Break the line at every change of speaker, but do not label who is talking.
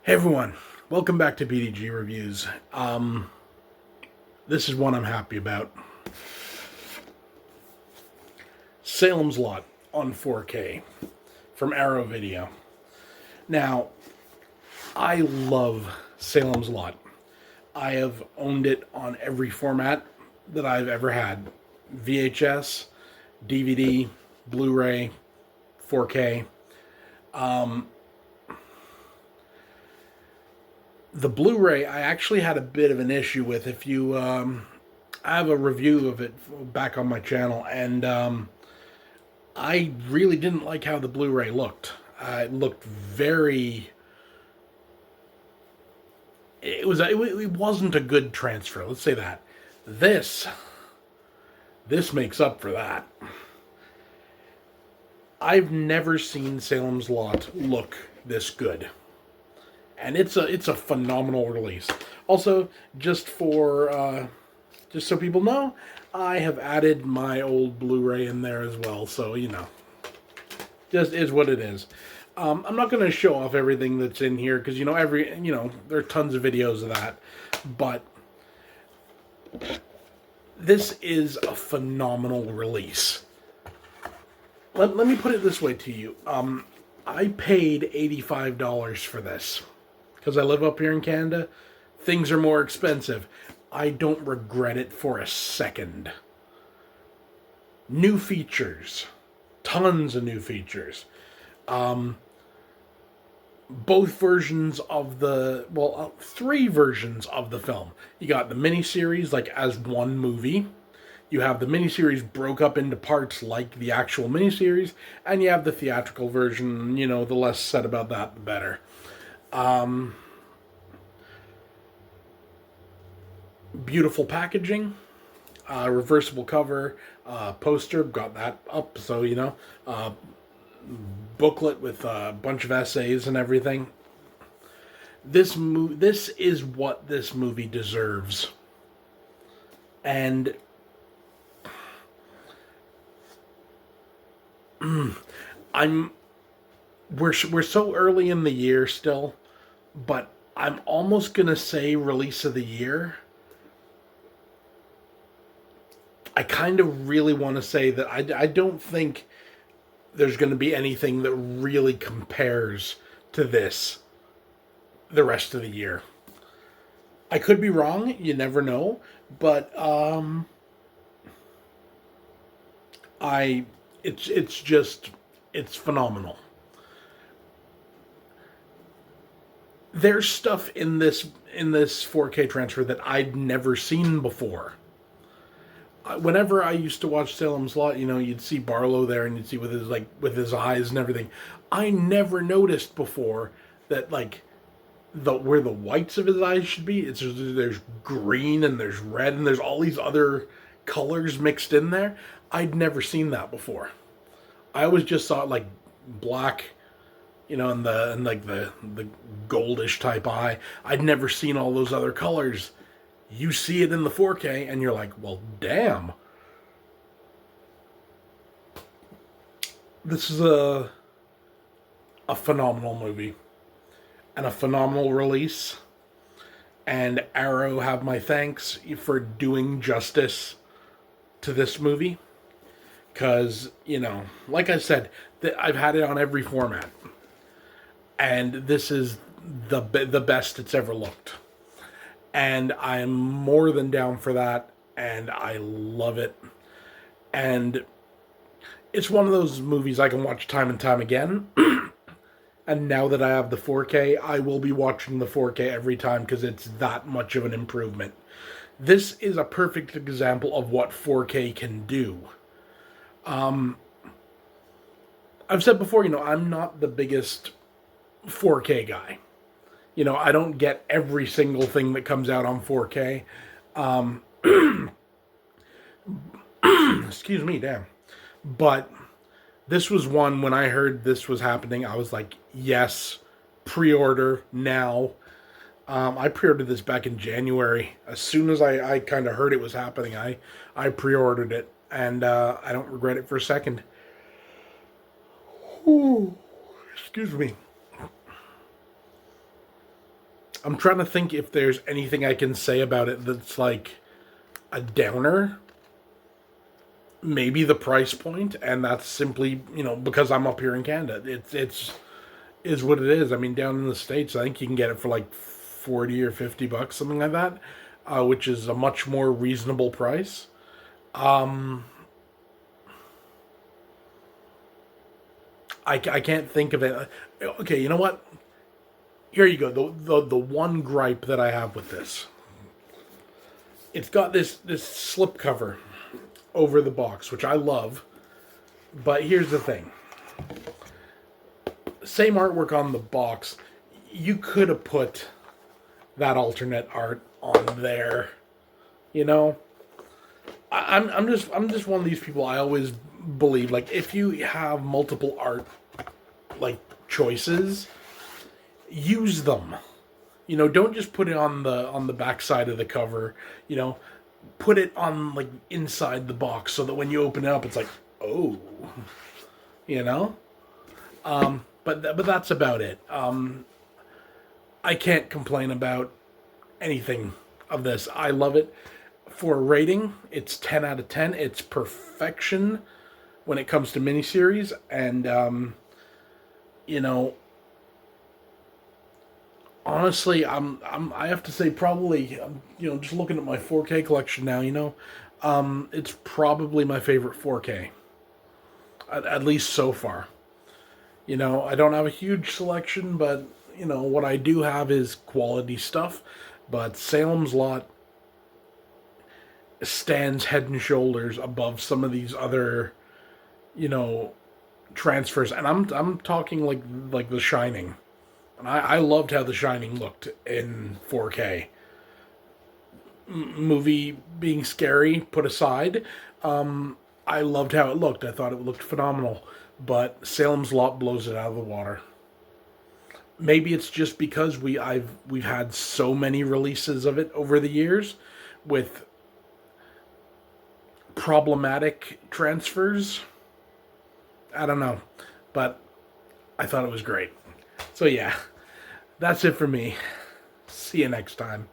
Hey everyone, welcome back to BDG Reviews. This is one I'm happy about. Salem's Lot on 4K from Arrow Video. Now, I love Salem's Lot. I have owned it on every format that I've ever had. VHS, DVD, Blu-ray, 4K. The Blu-ray, I actually had a bit of an issue with. If you, I have a review of it back on my channel, and I really didn't like how the Blu-ray looked. It looked very. It wasn't a good transfer. Let's say that. This, this makes up for that. I've never seen Salem's Lot look this good. And it's a phenomenal release. Also, just so people know, I have added my old Blu-ray in there as well. So just is what it is. I'm not going to show off everything that's in here because there are tons of videos of that. But this is a phenomenal release. Let me put it this way to you. I paid $85 for this. Because I live up here in Canada, things are more expensive. I don't regret it for a second. New features. Tons of new features. Both versions of three versions of the film. You got the miniseries, like as one movie. You have the miniseries broke up into parts like the actual miniseries. And you have the theatrical version. The less said about that, the better. Beautiful packaging, reversible cover, poster, got that up, so booklet with a bunch of essays and everything. This is what this movie deserves. And we're so early in the year still, but I'm almost gonna say release of the year. I kind of really want to say that I don't think there's going to be anything that really compares to this the rest of the year. I could be wrong, you never know, but it's phenomenal. There's stuff in this 4K transfer that I'd never seen before. Whenever I used to watch Salem's Lot, you'd see Barlow there, and you'd see with his eyes and everything. I never noticed before that where the whites of his eyes should be. There's green and there's red and there's all these other colors mixed in there. I'd never seen that before. I always just saw it like black, and the goldish type eye. I'd never seen all those other colors. You see it in the 4K, and you're like, well, damn. This is a phenomenal movie. And a phenomenal release. And Arrow have my thanks for doing justice to this movie. Because, like I said, I've had it on every format. And this is the best it's ever looked. And I'm more than down for that, and I love it. And it's one of those movies I can watch time and time again. And now that I have the 4K, I will be watching the 4K every time because it's that much of an improvement. This is a perfect example of what 4K can do. I've said before, I'm not the biggest 4K guy. I don't get every single thing that comes out on 4K. Excuse me, damn. But this was one, when I heard this was happening, I was like, yes, pre-order now. I pre-ordered this back in January. As soon as I kind of heard it was happening, I pre-ordered it. And I don't regret it for a second. Ooh, excuse me. I'm trying to think if there's anything I can say about it that's like a downer. Maybe the price point, and that's simply, because I'm up here in Canada. It's is what it is. I mean, down in the States, I think you can get it for like 40 or $50, something like that, which is a much more reasonable price. Um, I can't think of it. Okay, you know what? Here you go. The one gripe that I have with this, it's got this slip cover over the box, which I love. But here's the thing. Same artwork on the box. You could have put that alternate art on there. You know, I'm just one of these people. I always believe, like, if you have multiple art like choices, use them. Don't just put it on the back side of the cover. Put it on like inside the box so that when you open it up, it's like, oh, you know. But that's about it. I can't complain about anything of this. I love it. For a rating, it's 10 out of 10. It's perfection when it comes to miniseries, and you know, honestly, I have to say probably, just looking at my 4K collection now, it's probably my favorite 4K, at least so far. I don't have a huge selection, but what I do have is quality stuff. But Salem's Lot stands head and shoulders above some of these other, you know, transfers, and I'm talking like The Shining. And I loved how The Shining looked in 4K. Movie being scary put aside, I loved how it looked. I thought it looked phenomenal. But Salem's Lot blows it out of the water. Maybe it's just because we've had so many releases of it over the years with problematic transfers. I don't know, but I thought it was great. So yeah, that's it for me. See you next time.